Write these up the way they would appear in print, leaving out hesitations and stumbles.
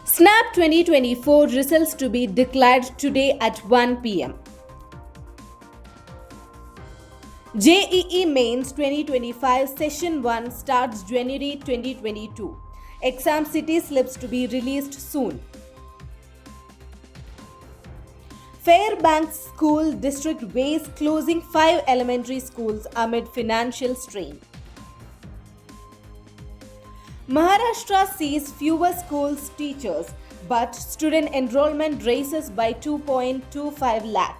SNAP 2024 results to be declared today at 1 pm. JEE Mains 2025 Session 1 starts January 2022. Exam city slips to be released soon. Fairbanks School District weighs closing 5 elementary schools amid financial strain. Maharashtra sees fewer schools teachers, but student enrollment rises by 2.25 lakh.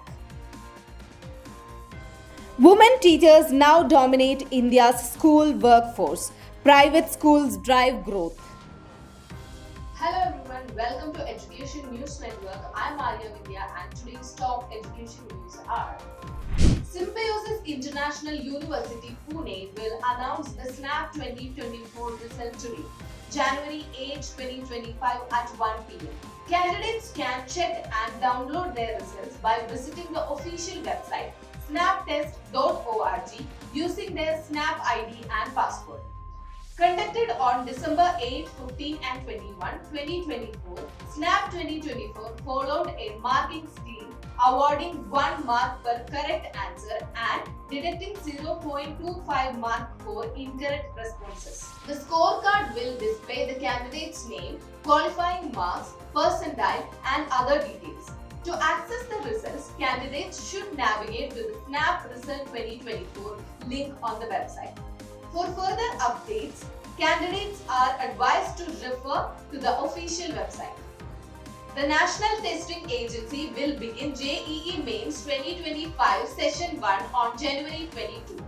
Women teachers now dominate India's school workforce. Private schools drive growth. Hello everyone, welcome to Education News Network. I'm Arya Vidya and today's top education news are: Symbiosis International University Pune will announce the SNAP 2024 result today, January 8, 2025 at 1 pm. Candidates can check and download their results by visiting the official website snaptest.org using their SNAP ID and password. Conducted on December 8, 15 and 21, 2024, SNAP 2024 followed a marking scheme awarding 1 mark per correct answer and deducting 0.25 mark for incorrect responses. The scorecard will display the candidate's name, qualifying marks, percentile and other details. To access the results, candidates should navigate to the SNAP Result 2024 link on the website. For further updates, candidates are advised to refer to the official website. The National Testing Agency will begin JEE Mains 2025 Session 1 on January 22.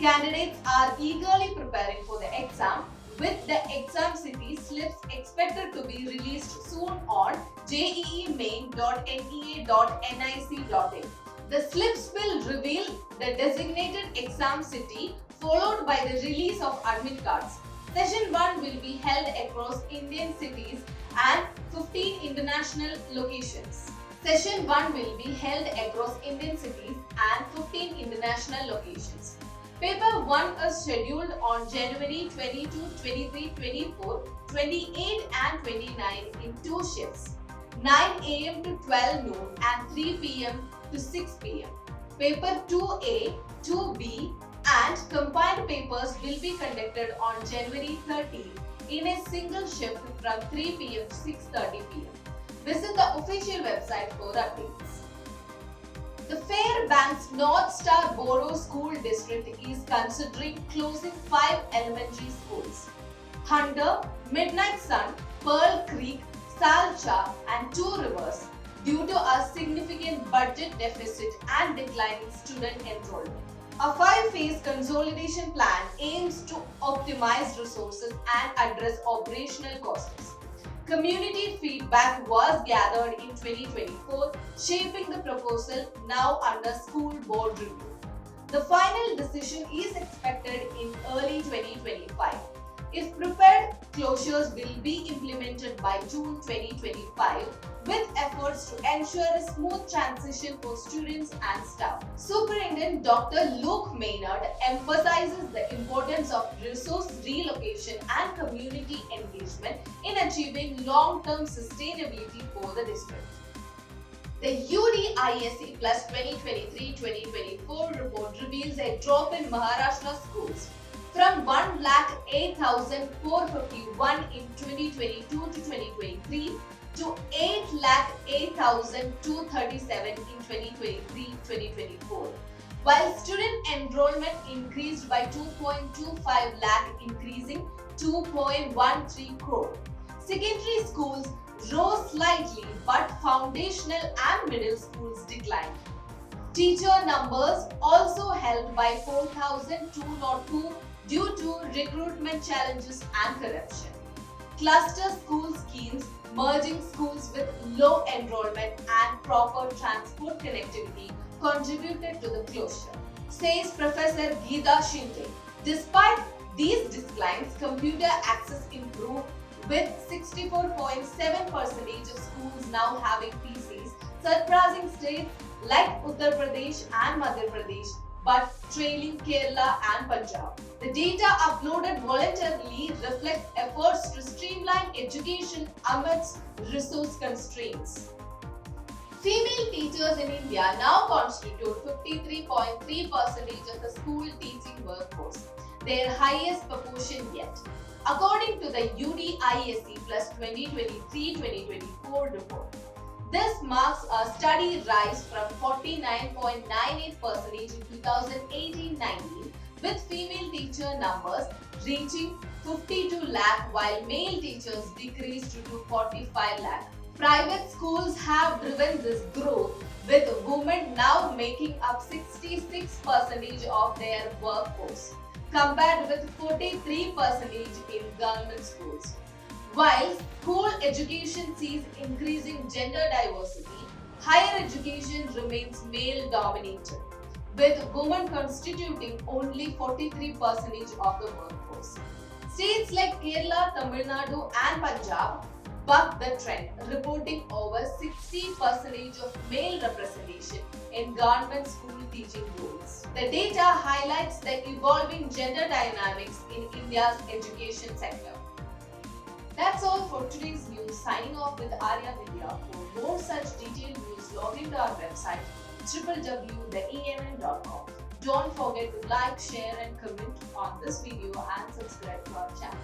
Candidates are eagerly preparing for the exam, with the exam city slips expected to be released soon on jeemain.nea.nic.in. The slips will reveal the designated exam city, followed by the release of admit cards. Session 1 will be held across Indian cities and 15 international locations. Session 1 will be held across Indian cities and 15 international locations. Paper 1 is scheduled on January 22, 23, 24, 28 and 29 in 2 shifts, 9 am to 12 noon and 3 pm to 6 pm. Paper 2A, 2B and combined papers will be conducted on January 13 in a single shift from 3 pm to 6:30 pm. Visit the official website for updates. The Fairbanks North Star Borough School District is considering closing 5 elementary schools: Hunter, Midnight Sun, Pearl Creek, Salcha and Two Rivers due to a significant budget deficit and declining student enrollment. A 5-phase consolidation plan aims to optimize resources and address operational costs. Community feedback was gathered in 2024, shaping the proposal now under school board review. The final decision is expected in early 2025. If prepared, closures will be implemented by June 2025, with efforts to ensure a smooth transition for students and staff. Superintendent Dr. Luke Maynard emphasizes the importance of resource relocation and community engagement in achieving long-term sustainability for the district. The UDISC Plus 2023-2024 report reveals a drop in Maharashtra schools from 1,08,451 in 2022 to 2023 to 8,08,237 in 2023-2024. While student enrollment increased by 2.25 lakh, increasing 2.13 crore. Secondary schools rose slightly, but foundational and middle schools declined. Teacher numbers also held by 4,202 due to recruitment challenges and corruption. Cluster school schemes, merging schools with low enrollment and proper transport connectivity contributed to the closure, says Professor Geeta Shinde. Despite these declines, computer access improved, with 64.7% of schools now having PCs, surpassing states like Uttar Pradesh and Madhya Pradesh, but trailing Kerala and Punjab. The data uploaded voluntarily reflects efforts to streamline streamline education amidst resource constraints. Female teachers in India now constitute 53.3% of the school teaching workforce, their highest proportion yet, according to the UDISC plus 2023-2024 report. This marks a steady rise from 49.98% in 2018-19, with female teacher numbers reaching 52 lakh while male teachers decreased to 45 lakh. Private schools have driven this growth, with women now making up 66% of their workforce, compared with 43% in government schools. While school education sees increasing gender diversity, higher education remains male dominated, with women constituting only 43% of the workforce. States like Kerala, Tamil Nadu, and Punjab buck the trend, reporting over 60% of male representation in government school teaching roles. The data highlights the evolving gender dynamics in India's education sector. That's all for today's news. Signing off with Arya Vidya. For more such detailed news, log into our website www.theemn.com. Don't forget to like, share and comment on this video and subscribe to our channel.